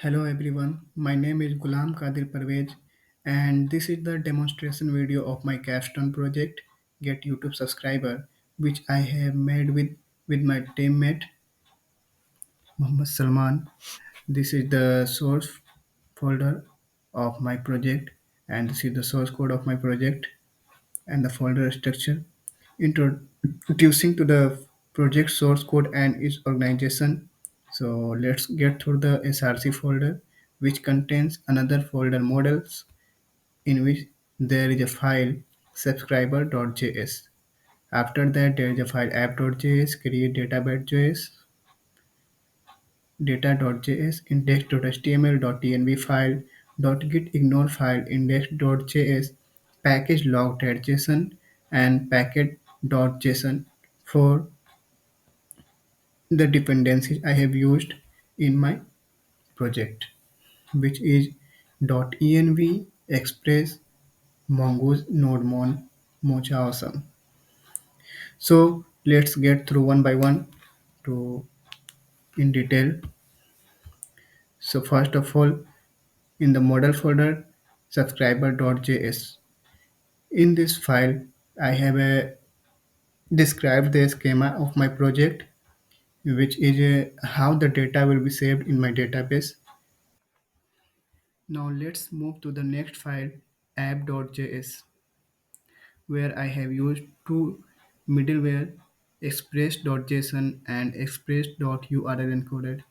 Hello everyone, my name is Gulam Kadir Parvez and this is the demonstration video of my Capstone project Get YouTube Subscriber which I have made with my teammate Muhammad Salman. This is the source folder of my project and this is the source code of my project and the folder structure. Introducing to the project source code and its organization. So let's get through the src folder which contains another folder models in which there is a file subscriber.js. After that there is a file app.js, create database.js, data.js, index.html.env file, .git ignore file, index.js, package log.json, and packet.json for the dependencies I have used in my project, which is .env, express, mongoose, nodemon, mocha awesome. So let's get through one by one to in detail. So first of all, in the model folder, subscriber.js. In this file, I have described the schema of my project, which is how the data will be saved in my database. Now let's move to the next file, app.js, where I have used two middleware, express.json and express.url encoded.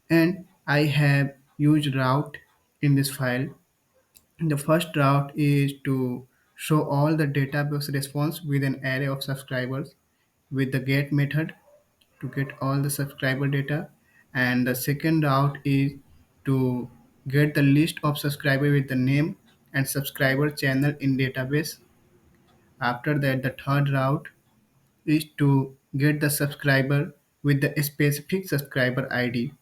And I have used route in this file. The first route is to show all the database response with an array of subscribers with the get method to get all the subscriber data. And the second route is to get the list of subscriber with the name and subscriber channel in database. After that, the third route is to get the subscriber with the specific subscriber ID.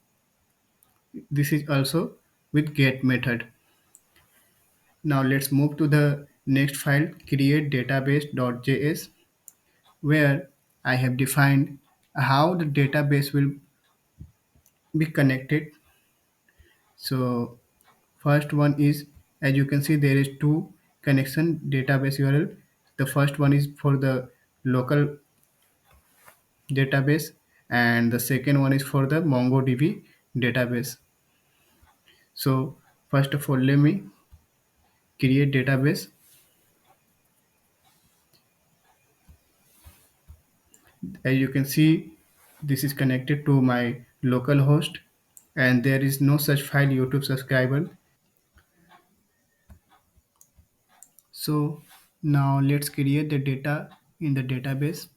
This is also with get method. Now let's move to the next file, create database.js, where I have defined how the database will be connected. So first one is, as you can see, there is two connection database URL. The first one is for the local database and the second one is for the MongoDB database. So first of all, let me create database. As you can see, this is connected to my local host and there is no such file YouTube subscriber. So now let's create the data in the database.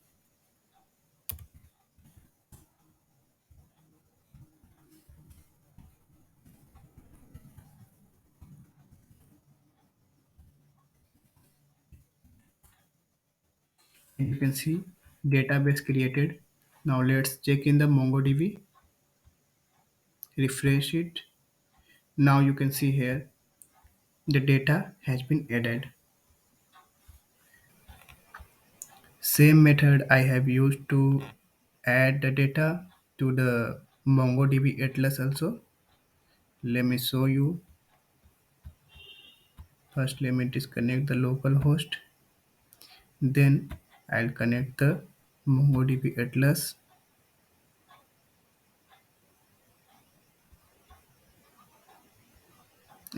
You can see database created. Now let's check in the MongoDB, refresh it. Now you can see here the data has been added. Same method I have used to add the data to the MongoDB Atlas also. Let me show you. First, let me disconnect the local host. Then I'll connect the MongoDB Atlas.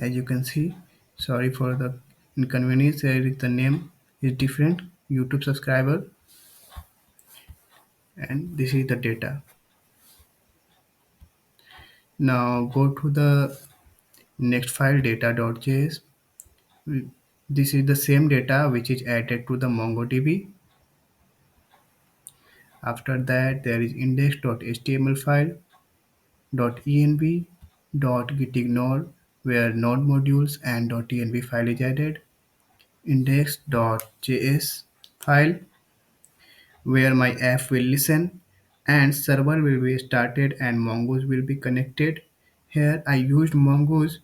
As you can see, sorry for the inconvenience, there is the name is different, YouTube subscriber, and this is the data. Now go to the next file, data.js. This is the same data which is added to the MongoDB. After that, there is index.html file, .env, .gitignore, where node modules and .env file is added, index.js file, where my app will listen and server will be started and mongoose will be connected. Here I used mongoose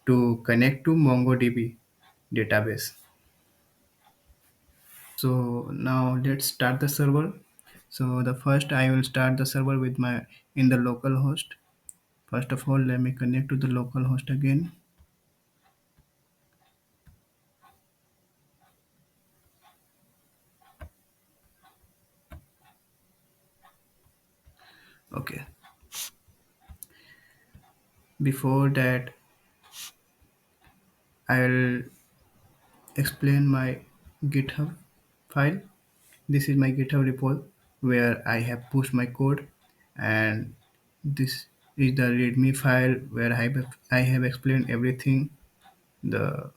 to connect to MongoDB database. So now let's start the server. So the first I will start the server with my in the local host. First of all, let me connect to the local host again. Okay. Before that, I'll explain my GitHub file. This is my GitHub repo where I have pushed my code, and this is the README file where I have explained everything: the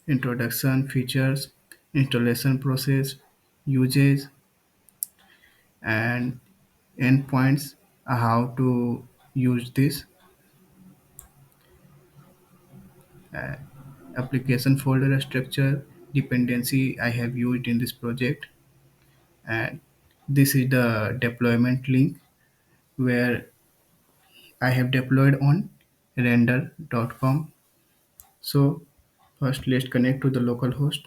introduction, features, installation process, usage, and endpoints, how to use this uh, application folder structure, dependency I have used in this project, and this is the deployment link where I have deployed on render.com. So first let's connect to the local host,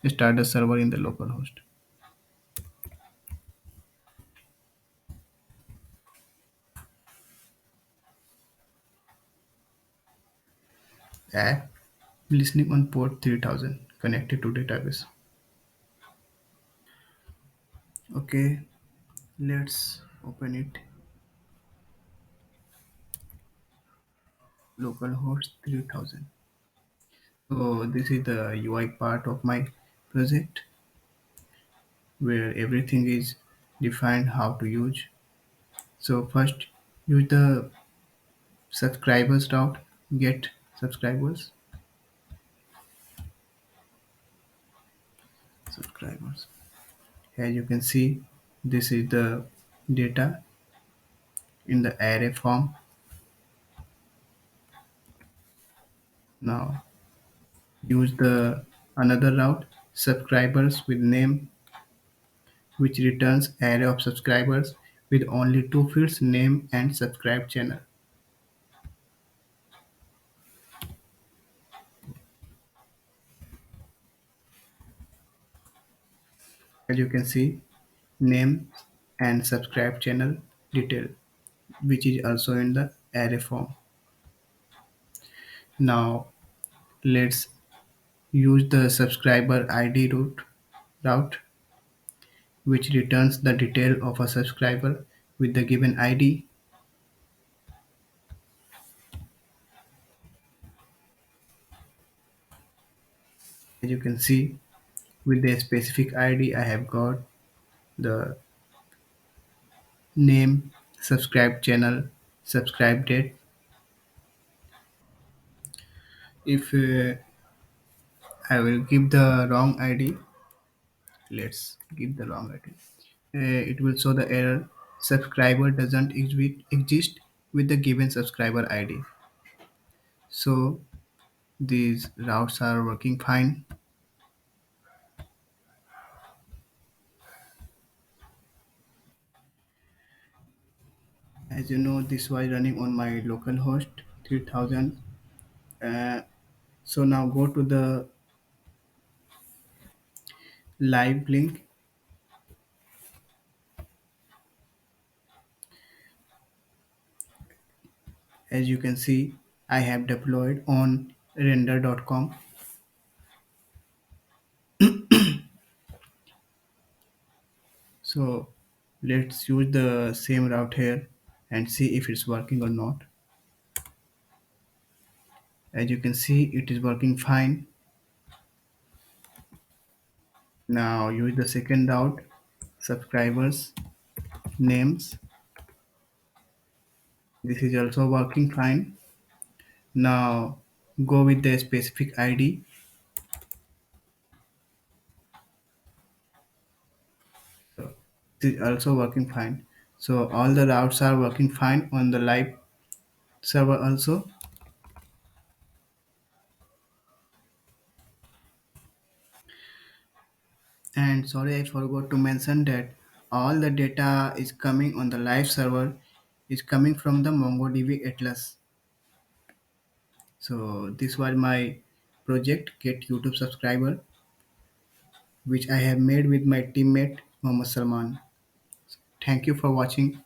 start the server in the local host. App listening on port 3000 connected to database. Okay, let's open it. Localhost 3000. So this is the UI part of my project where everything is defined how to use. So first use the subscribers route, get subscribers, subscribers. As you can see, this is the data in the array form. Now use the another route, subscribers with name, which returns array of subscribers with only two fields, name and subscribe channel. As you can see, name and subscribe channel detail, which is also in the array form. Now let's use the subscriber ID route, which returns the detail of a subscriber with the given ID. As you can see, with the specific ID, I have got the name, subscribe channel, subscribe date. If I will give the wrong ID, let's give the wrong ID. It will show the error subscriber doesn't exist with the given subscriber ID. So these routes are working fine. As you know, this was running on my local host 3000. Uh, so now go to the live link. As you can see, I have deployed on render.com. So let's use the same route here and see if it's working or not. As you can see, it is working fine. Now use the second route, subscribers names. This is also working fine. Now go with the specific ID. So this is also working fine. So all the routes are working fine on the live server also. And sorry, I forgot to mention that all the data is coming on the live server is coming from the MongoDB Atlas. So this was my project Get YouTube Subscriber, which I have made with my teammate Mohammed Salman. Thank you for watching.